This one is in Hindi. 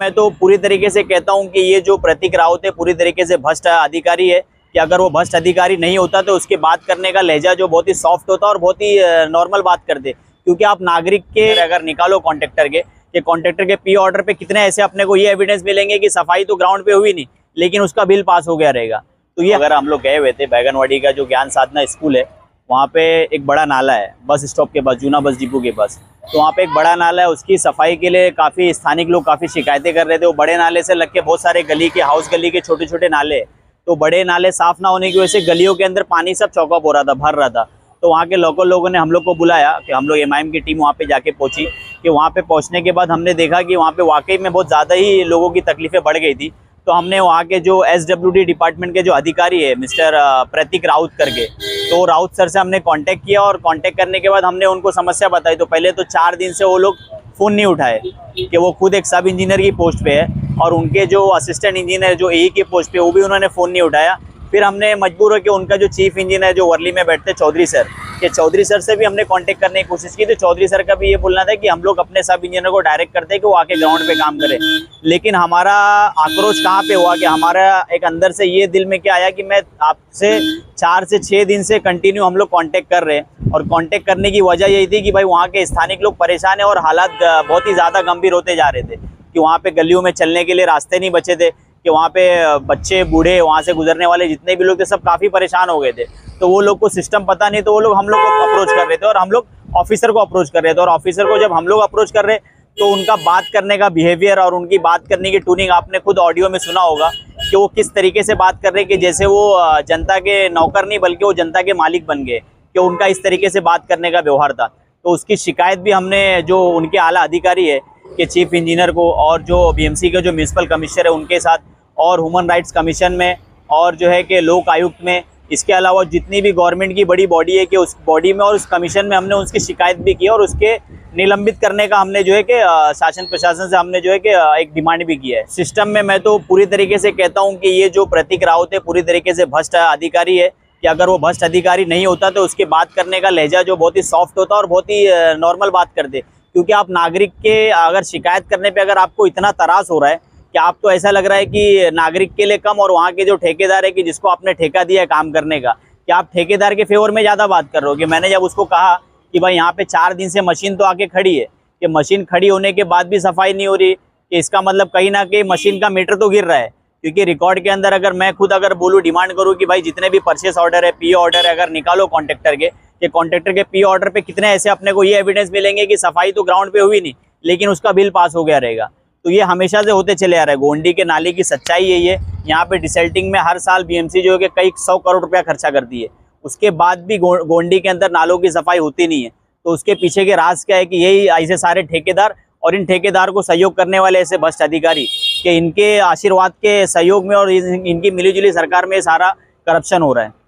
मैं तो पूरी तरीके से कहता हूं कि ये जो प्रतीक राउत है पूरी तरीके से भ्रष्ट अधिकारी है कि अगर वो भ्रष्ट अधिकारी नहीं होता तो उसके बात करने का लहजा जो बहुत ही सॉफ्ट होता और बहुत ही नॉर्मल बात करते। क्योंकि आप नागरिक के अगर निकालो कॉन्ट्रैक्टर के कॉन्ट्रैक्टर के पी ऑर्डर पे कितने ऐसे अपने को ये एविडेंस मिलेंगे कि सफाई तो ग्राउंड पे हुई नहीं लेकिन उसका बिल पास हो गया रहेगा। तो ये अगर हम लोग गए हुए थे बैगनवाड़ी का जो ज्ञान साधना स्कूल है, वहाँ पे एक बड़ा नाला है बस स्टॉप के पास, जूना बस डिपो के पास। तो वहाँ पे एक बड़ा नाला है, उसकी सफाई के लिए काफ़ी स्थानिक लोग काफ़ी शिकायतें कर रहे थे। वो बड़े नाले से लग के बहुत सारे गली के हाउस गली के छोटे छोटे नाले, तो बड़े नाले साफ ना होने की वजह से गलियों के अंदर पानी सब चौकअप हो रहा था, भर रहा था। तो वहाँ के लोकल लोगों ने हम लोग को बुलाया कि हम लोग एमआईएम की टीम वहाँ पे जाके पहुँची। कि वहाँ पे पहुँचने के बाद हमने देखा कि वहाँ पे वाकई में बहुत ज़्यादा ही लोगों की तकलीफ़ें बढ़ गई थी। तो हमने वहाँ के जो एसडब्ल्यूडी डिपार्टमेंट के जो अधिकारी है मिस्टर प्रतीक राउत करके, तो राउत सर से हमने कांटेक्ट किया और कांटेक्ट करने के बाद हमने उनको समस्या बताई। तो पहले तो 4 दिन से वो लोग फ़ोन नहीं उठाए कि वो खुद एक सब इंजीनियर की पोस्ट पे है और उनके जो असिस्टेंट इंजीनियर जो एई की पोस्ट पे वो भी उन्होंने फ़ोन नहीं उठाया। फिर हमने मजबूर होकर उनका जो चीफ इंजीनियर जो वर्ली में बैठते चौधरी सर, कि चौधरी सर से भी हमने कांटेक्ट करने की कोशिश की। तो चौधरी सर का भी ये बोलना था कि हम लोग अपने सब इंजीनियर को डायरेक्ट करते हैं कि वो आके ग्राउंड पे काम करें। लेकिन हमारा आक्रोश कहाँ पे हुआ कि हमारा एक अंदर से ये दिल में क्या आया कि मैं आपसे 4 से 6 दिन से कंटिन्यू हम लोग कांटेक्ट कर रहे हैं और कांटेक्ट करने की वजह यही थी कि भाई वहाँ के स्थानिक लोग परेशान है और हालात बहुत ही ज़्यादा गंभीर होते जा रहे थे। कि वहाँ पे गलियों में चलने के लिए रास्ते नहीं बचे थे, कि वहाँ पे बच्चे बूढ़े वहाँ से गुजरने वाले जितने भी लोग थे सब काफ़ी परेशान हो गए थे। तो वो लोग को सिस्टम पता नहीं, तो वो लोग हम लोग को अप्रोच कर रहे थे और हम लोग ऑफिसर को अप्रोच कर रहे थे। और ऑफिसर को जब हम लोग अप्रोच कर रहे तो उनका बात करने का बिहेवियर और उनकी बात करने की ट्यूनिंग आपने खुद ऑडियो में सुना होगा कि वो किस तरीके से बात कर रहे हैं कि जैसे वो जनता के नौकर नहीं बल्कि वो जनता के मालिक बन गए, कि उनका इस तरीके से बात करने का व्यवहार था। तो उसकी शिकायत भी हमने जो उनके आला अधिकारी है कि चीफ इंजीनियर को और जो बीएमसी के जो म्यूनसिपल कमिश्नर है उनके साथ और ह्यूमन राइट्स कमीशन में और जो है कि लोक आयुक्त में, इसके अलावा जितनी भी गवर्नमेंट की बड़ी बॉडी है कि उस बॉडी में और उस कमीशन में हमने उसकी शिकायत भी की और उसके निलंबित करने का हमने जो है कि शासन प्रशासन से हमने जो है कि एक डिमांड भी की है। सिस्टम में मैं तो पूरी तरीके से कहता हूं कि ये जो प्रतीक राउत है पूरी तरीके से भ्रष्ट अधिकारी है कि अगर वो भ्रष्ट अधिकारी नहीं होता तो उसके बात करने का लहजा जो बहुत ही सॉफ्ट होता और बहुत ही नॉर्मल बात करते। क्योंकि आप नागरिक के अगर शिकायत करने पर अगर आपको इतना तरास हो रहा है कि आप तो ऐसा लग रहा है कि नागरिक के लिए कम और वहाँ के जो ठेकेदार है कि जिसको आपने ठेका दिया है काम करने का, कि आप ठेकेदार के फेवर में ज़्यादा बात कर रहे हो। कि मैंने जब उसको कहा कि भाई यहाँ पे 4 दिन से मशीन तो आके खड़ी है, कि मशीन खड़ी होने के बाद भी सफाई नहीं हो रही, कि इसका मतलब कहीं ना कहीं मशीन का मीटर तो गिर रहा है। क्योंकि रिकॉर्ड के अंदर अगर मैं खुद अगर बोलूँ डिमांड करूँ कि भाई जितने भी परचेस ऑर्डर है पी ऑर्डर है अगर निकालो कॉन्ट्रैक्टर के कॉन्ट्रैक्टर के पी ऑर्डर पे कितने ऐसे अपने को ये एविडेंस मिलेंगे कि सफाई तो ग्राउंड पे हुई नहीं लेकिन उसका बिल पास हो गया रहेगा। तो ये हमेशा से होते चले आ रहा है। गोंडी के नाले की सच्चाई है ये। यहाँ पे डिसल्टिंग में हर साल बीएमसी जो है कई 100 करोड़ रुपया खर्चा करती है, उसके बाद भी गोंडी के अंदर नालों की सफाई होती नहीं है। तो उसके पीछे के राज क्या है कि यही ऐसे सारे ठेकेदार और इन ठेकेदार को सहयोग करने वाले ऐसे भ्रष्ट अधिकारी कि इनके आशीर्वाद के सहयोग में और इनकी मिलीजुली सरकार में सारा करप्शन हो रहा है।